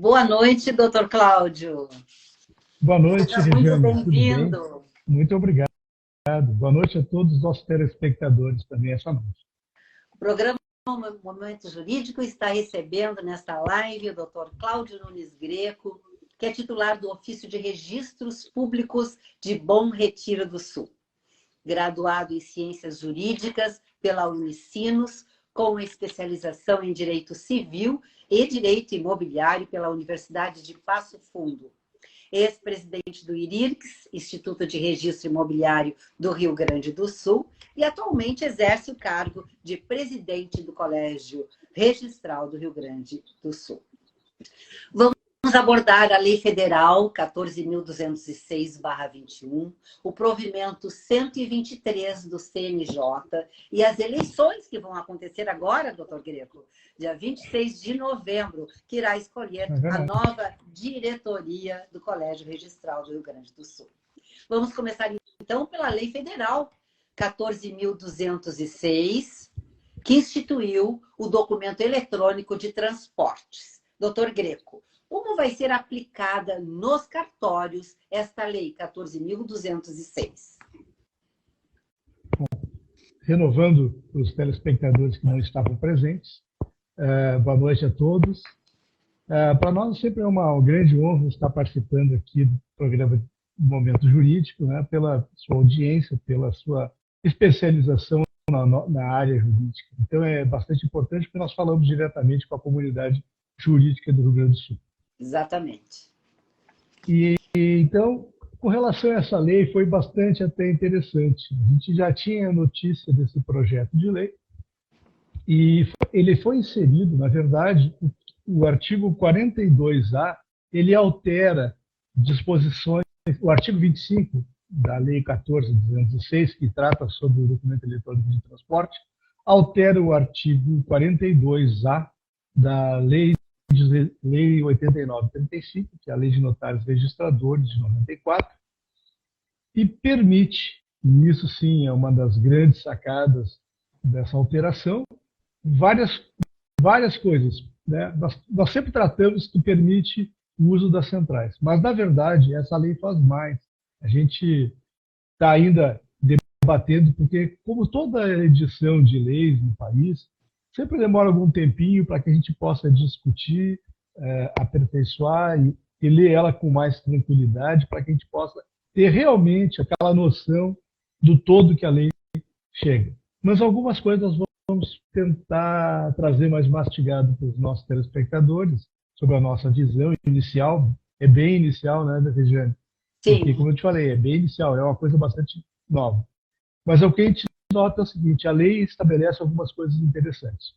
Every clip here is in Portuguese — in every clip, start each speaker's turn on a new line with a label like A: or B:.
A: Boa noite, doutor Cláudio.
B: Boa noite,
A: Seja
B: Regiane.
A: muito bem-vindo.
B: Muito obrigado. Boa noite a todos os nossos telespectadores também essa noite.
A: O programa Momento Jurídico está recebendo nesta live o doutor Cláudio Nunes Greco, que é titular do Ofício de Registros Públicos de Bom Retiro do Sul. Graduado em Ciências Jurídicas pela Unicinos, com especialização em Direito Civil e Direito Imobiliário pela Universidade de Passo Fundo. Ex-presidente do IRIRCS, Instituto de Registro Imobiliário do Rio Grande do Sul, e atualmente exerce o cargo de presidente do Colégio Registral do Rio Grande do Sul. Vamos abordar a Lei Federal 14.206/21, o provimento 123 do CNJ e as eleições que vão acontecer agora, doutor Greco, dia 26 de novembro, que irá escolher a nova diretoria do Colégio Registral do Rio Grande do Sul. Vamos começar, então, pela Lei Federal 14.206, que instituiu o documento eletrônico de transportes. Doutor Greco, como vai ser aplicada nos cartórios esta Lei 14.206?
B: Renovando os telespectadores que não estavam presentes, boa noite a todos. Para nós sempre é uma grande honra estar participando aqui do programa Momento Jurídico, né, pela sua audiência, pela sua especialização na área jurídica. Então é bastante importante porque nós falamos diretamente com a comunidade jurídica do Rio Grande do Sul.
A: Exatamente.
B: Então, com relação a essa lei, foi bastante até interessante. A gente já tinha notícia desse projeto de lei e ele foi inserido, na verdade, o artigo 42A, ele altera disposições, o artigo 25 da Lei 14.206, que trata sobre o documento eletrônico de transporte, altera o artigo 42A da Lei 89/35, que é a Lei de Notários Registradores de 94, e permite, e isso sim é uma das grandes sacadas dessa alteração, várias coisas. Né? Nós sempre tratamos que permite o uso das centrais, mas, na verdade, essa lei faz mais. A gente está ainda debatendo, porque, como toda edição de leis no país, sempre demora algum tempinho para que a gente possa discutir, aperfeiçoar e ler ela com mais tranquilidade, para que a gente possa ter realmente aquela noção do todo que a lei chega. Mas algumas coisas nós vamos tentar trazer mais mastigado para os nossos telespectadores, sobre a nossa visão inicial. É bem inicial, né, Regiane?
A: Sim.
B: Porque, como eu te falei, é bem inicial, é uma coisa bastante nova. Mas o que a gente nota é o seguinte: a lei estabelece algumas coisas interessantes.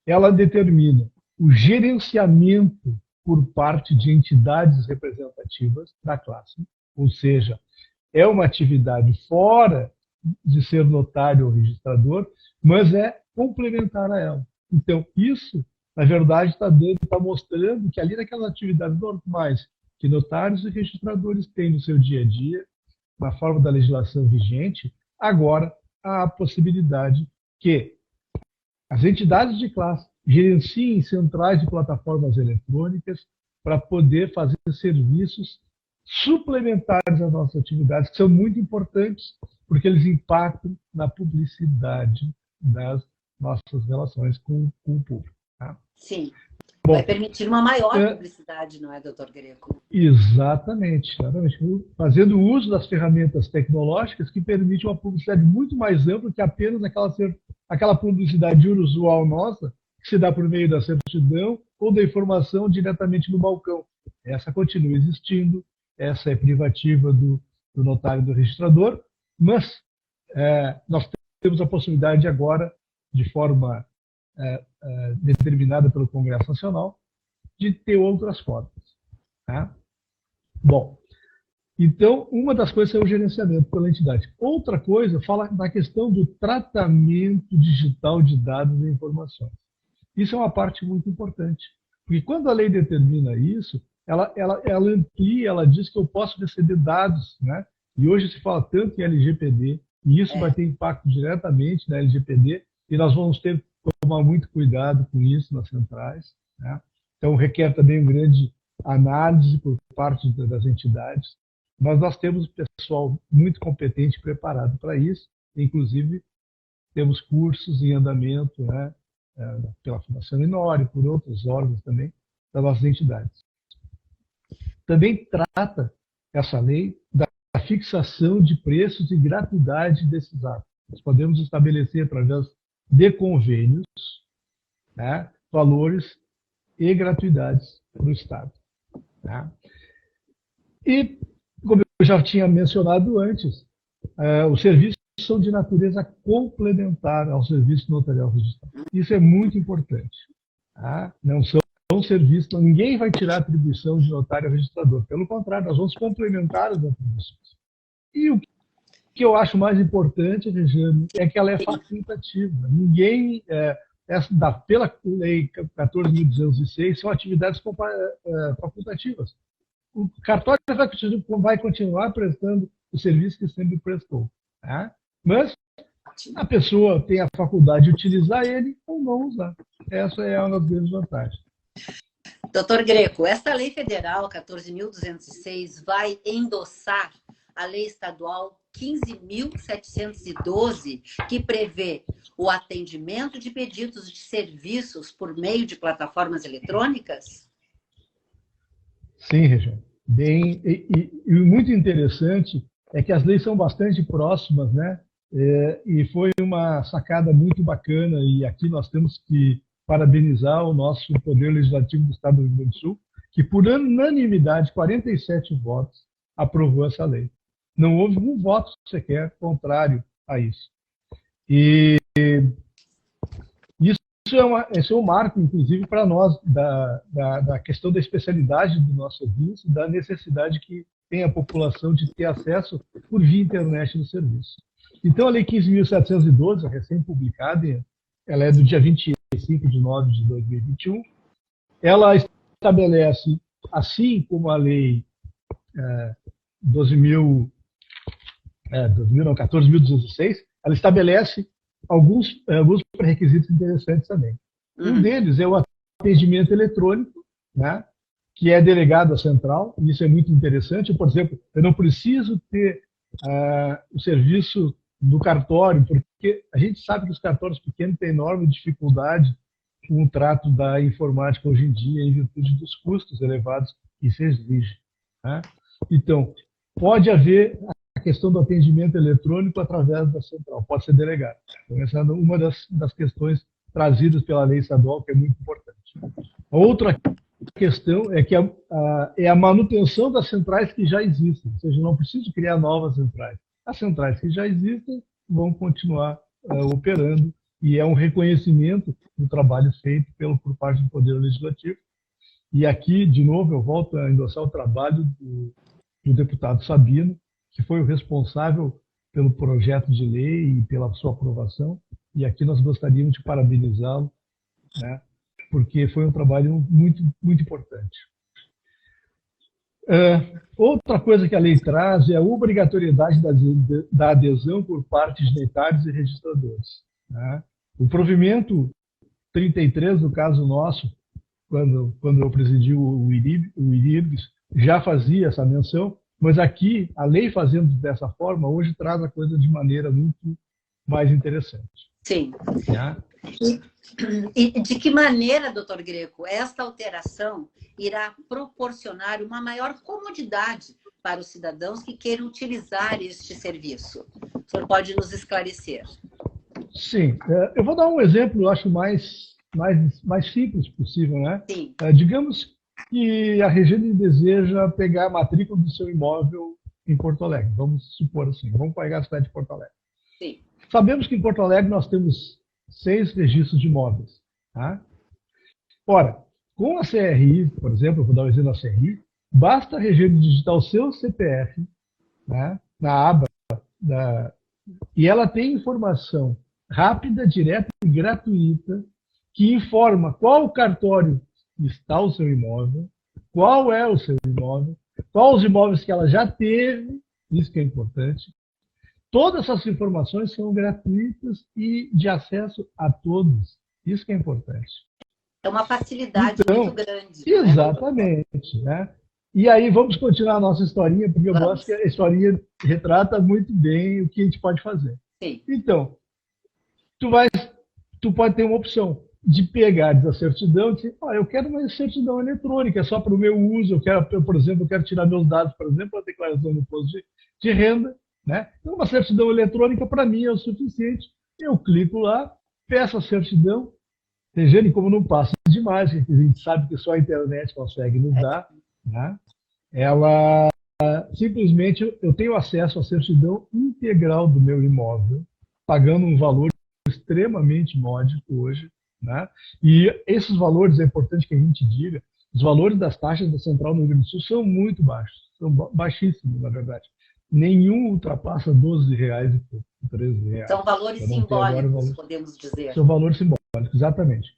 B: Ela determina o gerenciamento por parte de entidades representativas da classe, ou seja, é uma atividade fora de ser notário ou registrador, mas é complementar a ela. Então, isso, na verdade, está mostrando que ali naquelas atividades normais que notários e registradores têm no seu dia a dia, na forma da legislação vigente, agora há a possibilidade que as entidades de classe gerenciem centrais de plataformas eletrônicas para poder fazer serviços suplementares às nossas atividades, que são muito importantes, porque eles impactam na publicidade das nossas relações com o público. Tá?
A: Sim. Bom, vai permitir uma maior publicidade, não é, doutor Greco?
B: Exatamente. Fazendo uso das ferramentas tecnológicas que permitem uma publicidade muito mais ampla que apenas aquela publicidade usual nossa, que se dá por meio da certidão ou da informação diretamente no balcão. Essa continua existindo, essa é privativa do notário e do registrador, mas nós temos a possibilidade agora, de forma determinada pelo Congresso Nacional, de ter outras formas. Tá? Bom, então, uma das coisas é o gerenciamento pela entidade. Outra coisa fala na questão do tratamento digital de dados e informações. Isso é uma parte muito importante, porque quando a lei determina isso, ela amplia, ela diz que eu posso receber dados, né? E hoje se fala tanto em LGPD, e isso vai ter impacto diretamente na LGPD, e nós vamos ter que tomar muito cuidado com isso nas centrais, né? Então, requer também uma grande análise por parte das entidades, mas nós temos pessoal muito competente e preparado para isso, inclusive temos cursos em andamento, né, pela Fundação Inori, por outros órgãos também, das nossas entidades. Também trata essa lei da fixação de preços e gratuidade desses atos. Nós podemos estabelecer, através de convênios, né, valores e gratuidades para o Estado. Tá? E, como eu já tinha mencionado antes, os serviços são de natureza complementar ao serviço notarial registrado. Isso é muito importante. Tá? Não são serviços, ninguém vai tirar a atribuição de notário registrador. Pelo contrário, nós vamos complementar as atribuições. E o que eu acho mais importante, Regiane, é que ela é facultativa. Ninguém, pela Lei 14.206, são atividades facultativas. O cartório vai continuar prestando o serviço que sempre prestou. Tá? Mas a pessoa tem a faculdade de utilizar ele ou não usar. Essa é uma das grandes vantagens.
A: Doutor Greco, esta lei federal 14.206 vai endossar a lei estadual 15.712, que prevê o atendimento de pedidos de serviços por meio de plataformas eletrônicas?
B: Sim, Regiane. Bem, e muito interessante é que as leis são bastante próximas, né? E foi uma sacada muito bacana, e aqui nós temos que parabenizar o nosso Poder Legislativo do Estado do Rio Grande do Sul, que por unanimidade, 47 votos, aprovou essa lei. Não houve um voto sequer contrário a isso. E isso é um marco, inclusive, para nós, da questão da especialidade do nosso serviço, da necessidade que tem a população de ter acesso por via internet no serviço. Então, a Lei 15.712, recém-publicada, ela é do dia 25 de nove de 2021, ela estabelece, assim como a Lei 14.206, ela estabelece alguns pré-requisitos interessantes também. Um deles é o atendimento eletrônico, né, que é delegado à central, e isso é muito interessante. Por exemplo, eu não preciso ter o serviço do cartório, porque a gente sabe que os cartórios pequenos têm enorme dificuldade com o trato da informática hoje em dia, em virtude dos custos elevados que se exige. Né? Então, pode haver a questão do atendimento eletrônico através da central, pode ser delegado. Então, essa é uma das questões trazidas pela lei estadual, que é muito importante. A outra questão é que é a manutenção das centrais que já existem, ou seja, não preciso criar novas centrais. As centrais que já existem vão continuar operando, e é um reconhecimento do trabalho feito por parte do Poder Legislativo. E aqui, de novo, eu volto a endossar o trabalho do deputado Sabino, que foi o responsável pelo projeto de lei e pela sua aprovação, e aqui nós gostaríamos de parabenizá-lo, né, porque foi um trabalho muito, muito importante. Outra coisa que a lei traz é a obrigatoriedade da adesão por parte de notários e registradores. Né? O provimento 33, no caso nosso, quando eu presidi o IRIBS, já fazia essa menção, mas aqui, a lei fazendo dessa forma, hoje traz a coisa de maneira muito mais interessante.
A: Sim.
B: Né?
A: E de que maneira, doutor Greco, esta alteração irá proporcionar uma maior comodidade para os cidadãos que queiram utilizar este serviço? O senhor pode nos esclarecer?
B: Sim. Eu vou dar um exemplo, eu acho, mais simples possível. Né?
A: Sim.
B: Digamos que a Regiane deseja pegar a matrícula do seu imóvel em Porto Alegre. Vamos supor assim, vamos pegar a cidade de Porto Alegre.
A: Sim.
B: Sabemos que em Porto Alegre nós temos 6 registros de imóveis. Tá? Ora, com a CRI, por exemplo, eu vou dar o exemplo da CRI, basta a Regiane digitar o seu CPF, né, na aba, e ela tem informação rápida, direta e gratuita que informa qual cartório está o seu imóvel, qual é o seu imóvel, quais os imóveis que ela já teve, isso que é importante. Todas essas informações são gratuitas e de acesso a todos. Isso que é importante.
A: É uma facilidade
B: Então,
A: muito grande.
B: exatamente, né? E aí vamos continuar a nossa historinha, porque eu gosto que a historinha retrata muito bem o que a gente pode fazer.
A: Sim.
B: Então, tu pode ter uma opção de pegar a certidão e dizer, eu quero uma certidão eletrônica, é só para o meu uso, por exemplo, eu quero tirar meus dados, por exemplo, para a declaração do imposto de renda, né? Então, uma certidão eletrônica para mim é o suficiente. Eu clico lá, peço a certidão, e como não passa demais, a gente sabe que só a internet consegue nos dar, né? Ela simplesmente eu tenho acesso à certidão integral do meu imóvel, pagando um valor extremamente módico hoje, né? E esses valores, é importante que a gente diga, os valores das taxas da Central no Rio Grande do Sul são muito baixos, são baixíssimos, na verdade. Nenhum ultrapassa R$ 12 e pouco, R$ 13.
A: São valores simbólicos, podemos dizer.
B: São valores simbólicos, exatamente.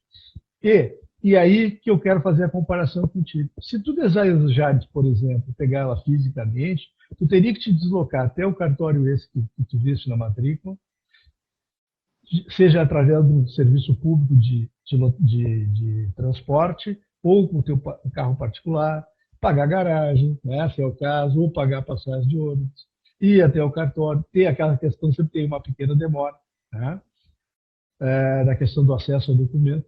B: E aí que eu quero fazer a comparação contigo. Se tu desejares, por exemplo, pegar ela fisicamente, tu teria que te deslocar até o cartório esse que tu viste na matrícula, seja através do serviço público de transporte ou com o teu carro particular, pagar garagem, né, se é o caso, ou pagar passagem de ônibus, ir até o cartório, ter aquela questão, sempre tem uma pequena demora, né, da questão do acesso ao documento,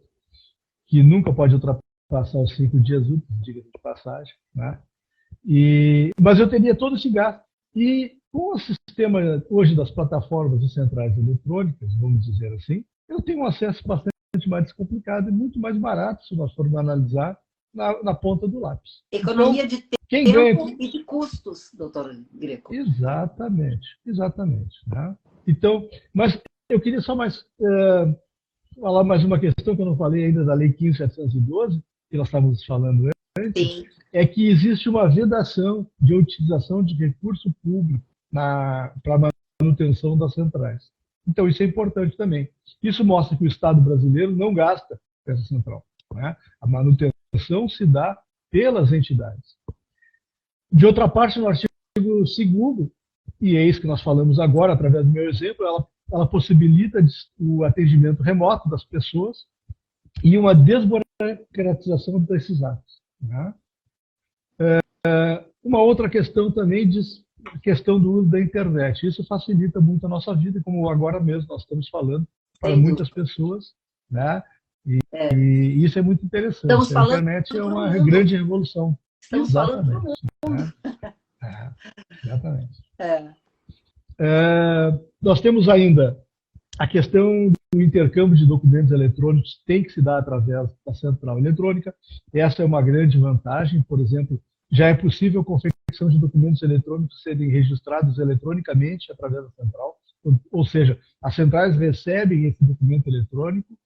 B: que nunca pode ultrapassar os 5 dias úteis, diga-se de passagem, né, mas eu teria todo esse gasto. E com o sistema hoje das plataformas e centrais eletrônicas, vamos dizer assim, eu tenho um acesso bastante mais descomplicado e muito mais barato, se nós formos analisar, na ponta do lápis.
A: Economia então, de tempo e de custos, doutor Greco.
B: Exatamente. Né? Então, mas eu queria só falar mais uma questão que eu não falei ainda da Lei 15.712, que nós estávamos falando antes. Sim. É que existe uma vedação de utilização de recurso público para a manutenção das centrais. Então, isso é importante também. Isso mostra que o Estado brasileiro não gasta essa central, né? A manutenção se dá pelas entidades. De outra parte, no artigo 2º, e é isso que nós falamos agora, através do meu exemplo, ela possibilita o atendimento remoto das pessoas e uma desburocratização desses atos, né? Uma outra questão também diz a questão do uso da internet. Isso facilita muito a nossa vida, como agora mesmo nós estamos falando para muitas pessoas, né? E isso é muito interessante. A internet é uma grande revolução.
A: Estamos falando para o mundo.
B: Né? Exatamente. Nós temos ainda a questão do intercâmbio de documentos eletrônicos, tem que se dar através da central eletrônica. Essa é uma grande vantagem. Por exemplo, já é possível a confecção de documentos eletrônicos serem registrados eletronicamente através da central. Ou seja, as centrais recebem esse documento eletrônico,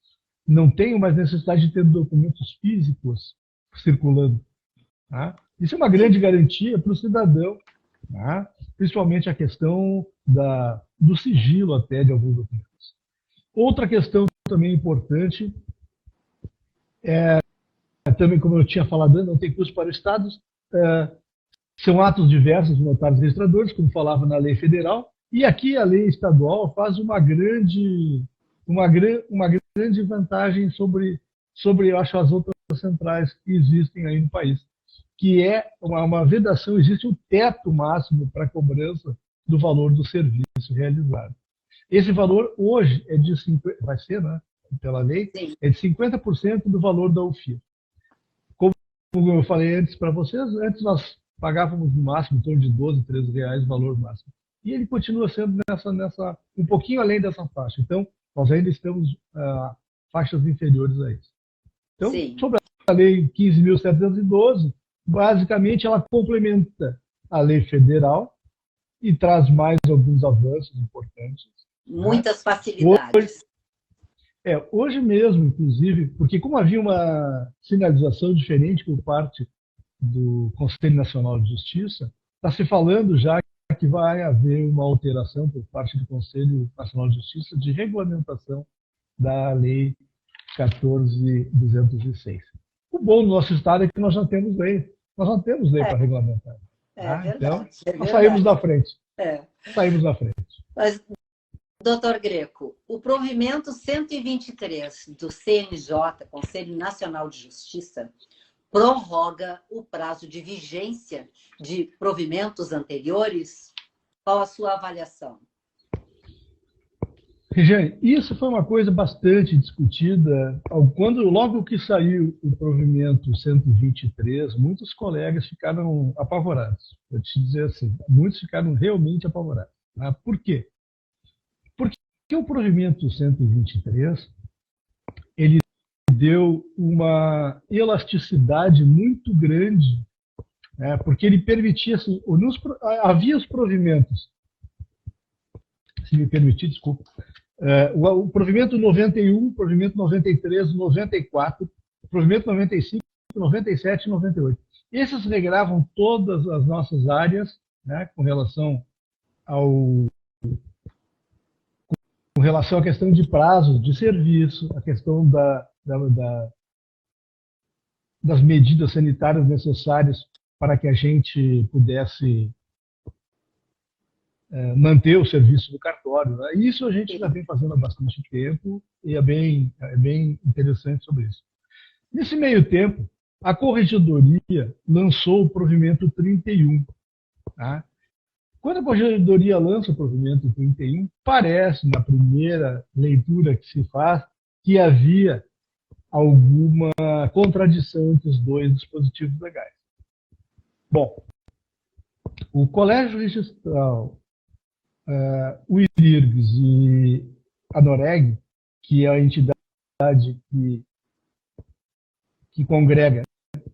B: não tem mais necessidade de ter documentos físicos circulando. Tá? Isso é uma grande garantia para o cidadão, tá? Principalmente a questão do sigilo até de alguns documentos. Outra questão também importante também, como eu tinha falado, não tem custo para os estados, são atos diversos de notários registradores, como falava na lei federal, e aqui a lei estadual faz uma grande vantagem sobre, eu acho, as outras centrais que existem aí no país, que é uma vedação, existe um teto máximo para a cobrança do valor do serviço realizado. Esse valor hoje é de 50%, vai ser, né, pela lei, sim, é de 50% do valor da UFIA. Como eu falei antes para vocês, antes nós pagávamos no máximo em torno de R$12, R$13 o valor máximo. E ele continua sendo um pouquinho além dessa faixa. Então, nós ainda estamos faixas inferiores a isso. Então, sim, sobre a lei 15.712, basicamente ela complementa a lei federal e traz mais alguns avanços importantes.
A: Muitas facilidades.
B: Hoje mesmo, inclusive, porque como havia uma sinalização diferente por parte do Conselho Nacional de Justiça, está se falando já que vai haver uma alteração por parte do Conselho Nacional de Justiça de regulamentação da Lei 14.206. O bom do nosso Estado é que nós já temos lei. Nós não temos lei para regulamentar.
A: Verdade,
B: então,
A: verdade.
B: Nós saímos da frente. Saímos da frente.
A: Mas, Doutor Greco, o provimento 123 do CNJ, Conselho Nacional de Justiça, prorroga o prazo de vigência de provimentos anteriores? Qual a sua avaliação?
B: Regiane, isso foi uma coisa bastante discutida. Logo que saiu o provimento 123, muitos colegas ficaram apavorados. Vou te dizer assim, muitos ficaram realmente apavorados. Tá? Por quê? Porque o provimento 123, ele deu uma elasticidade muito grande, né? Porque ele permitia, assim, havia os provimentos, se me permitir, desculpa, o provimento 91, o provimento 93, 94, o provimento 95, 97 e 98. Esses regravam todas as nossas áreas, né, com relação à questão de prazos de serviço, a questão das medidas sanitárias necessárias para que a gente pudesse manter o serviço do cartório. Né? Isso a gente já vem fazendo há bastante tempo e é bem interessante sobre isso. Nesse meio tempo, a Corregedoria lançou o provimento 31. Tá? Quando a Corregedoria lança o provimento 31, parece, na primeira leitura que se faz, que havia alguma contradição entre os dois dispositivos legais. Bom, o Colégio Registral, o IRIRGS e a NOREG, que é a entidade que congrega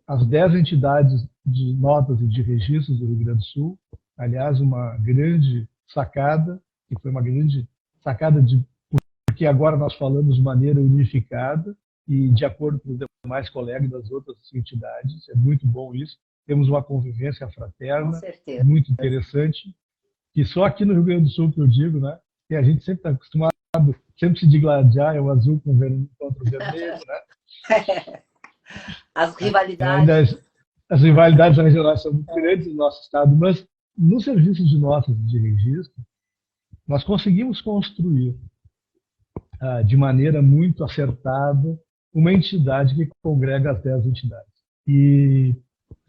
B: as 10 entidades de notas e de registros do Rio Grande do Sul, aliás, uma grande sacada, que foi uma grande sacada porque agora nós falamos de maneira unificada e de acordo com os demais colegas das outras entidades, é muito bom isso. Temos uma convivência fraterna, muito interessante, que só aqui no Rio Grande do Sul que eu digo, né? Que a gente sempre está acostumado, sempre se digladiar, é o azul contra o vermelho, né?
A: As rivalidades.
B: As rivalidades regionais são muito grandes no nosso estado, mas no serviço de notas de registro, nós conseguimos construir de maneira muito acertada uma entidade que congrega as 10 entidades. E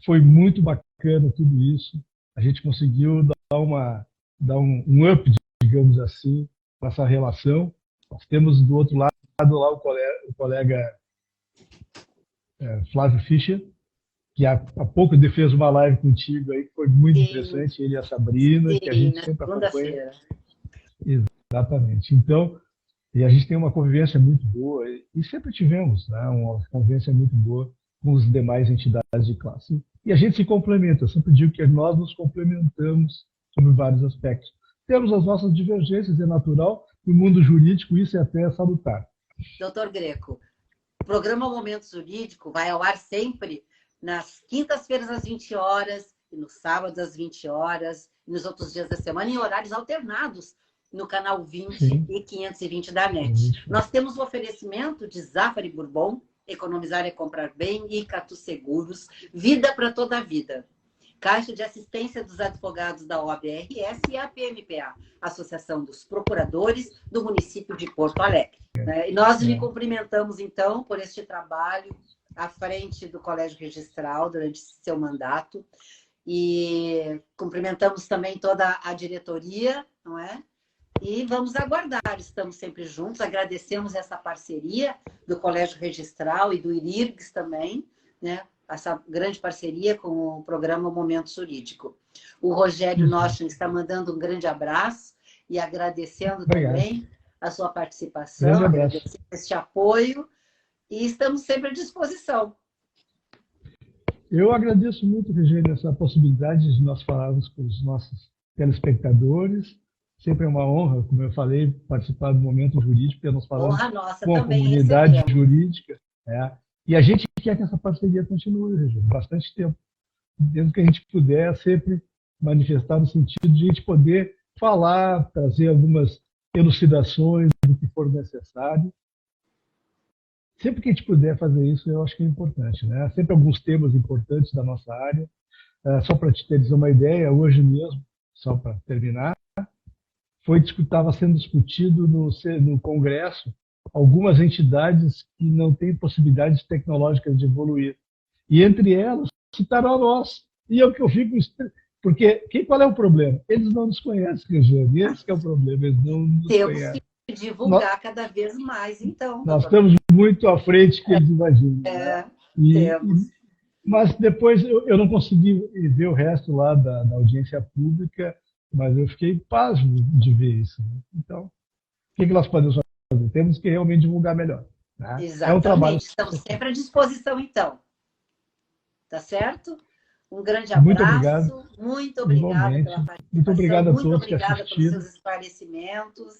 B: foi muito bacana tudo isso. A gente conseguiu dar um up, digamos assim, nessa relação. Nós temos do outro lado lá o colega Flávio Fischer, que há pouco ele fez uma live contigo aí, que foi muito interessante, ele e a Sabrina, que a gente sempre acompanha. Exatamente. Então, e a gente tem uma convivência muito boa, e sempre tivemos, né, uma convivência muito boa com as demais entidades de classe. E a gente se complementa, eu sempre digo que nós nos complementamos sobre vários aspectos. Temos as nossas divergências, é natural, no mundo jurídico isso é até salutar.
A: Doutor Greco, o programa Momento Jurídico vai ao ar sempre nas quintas-feiras às 20 horas, e nos sábados às 20 horas, e nos outros dias da semana, em horários alternados, no canal 20 Sim. e 520 da NET. Nós temos o oferecimento de Zafari Bourbon, Economizar é Comprar Bem, e Catu Seguros, Vida para Toda a Vida. Caixa de Assistência dos Advogados da OAB-RS e a PMPA, Associação dos Procuradores do município de Porto Alegre. E nós lhe cumprimentamos, então, por este trabalho à frente do Colégio Registral durante seu mandato. E cumprimentamos também toda a diretoria, não é? E vamos aguardar, estamos sempre juntos, agradecemos essa parceria do Colégio Registral e do IRIRGS também, né? Essa grande parceria com o programa Momento Jurídico. O Rogério Nochen está mandando um grande abraço e agradecendo também a sua participação, agradecendo este apoio, e estamos sempre à disposição.
B: Eu agradeço muito, Regina, essa possibilidade de nós falarmos com os nossos telespectadores. Sempre é uma honra, como eu falei, participar do Momento Jurídico, porque nós falamos com a comunidade jurídica. E a gente quer que essa parceria continue, Regina, bastante tempo. Desde que a gente puder sempre manifestar no sentido de a gente poder falar, trazer algumas elucidações do que for necessário. Sempre que a gente puder fazer isso, eu acho que é importante, né? Sempre alguns temas importantes da nossa área. Só para te ter uma ideia, hoje mesmo, só para terminar, estava sendo discutido no Congresso algumas entidades que não têm possibilidades tecnológicas de evoluir. E entre elas, citaram a nós. E é o que eu fico... Porque qual é o problema? Eles não nos conhecem, Regiane. Esse que é o problema, eles não nos conhecem.
A: Temos que divulgar cada vez mais, então.
B: Nós estamos muito à frente que eles imaginam. Né?
A: Temos.
B: Mas depois eu não consegui ver o resto lá da audiência pública, mas eu fiquei pasmo de ver isso. Então, o que nós podemos fazer? Temos que realmente divulgar melhor. Né?
A: Exatamente.
B: É um trabalho.
A: Estamos sempre à disposição, então. Tá certo? Um grande abraço.
B: Muito obrigado.
A: Muito obrigada pela participação.
B: Muito obrigado a todos
A: muito obrigada
B: que assistiram.
A: pelos seus esclarecimentos.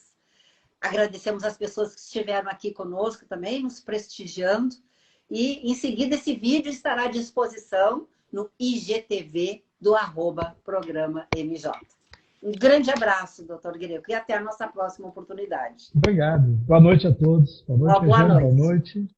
A: Agradecemos as pessoas que estiveram aqui conosco também, nos prestigiando. E, em seguida, esse vídeo estará à disposição no IGTV do @programa MJ. Um grande abraço, doutor Greco, e até a nossa próxima oportunidade.
B: Obrigado. Boa noite a todos. Boa noite,
A: Boa
B: Regiane.
A: noite.
B: Boa noite.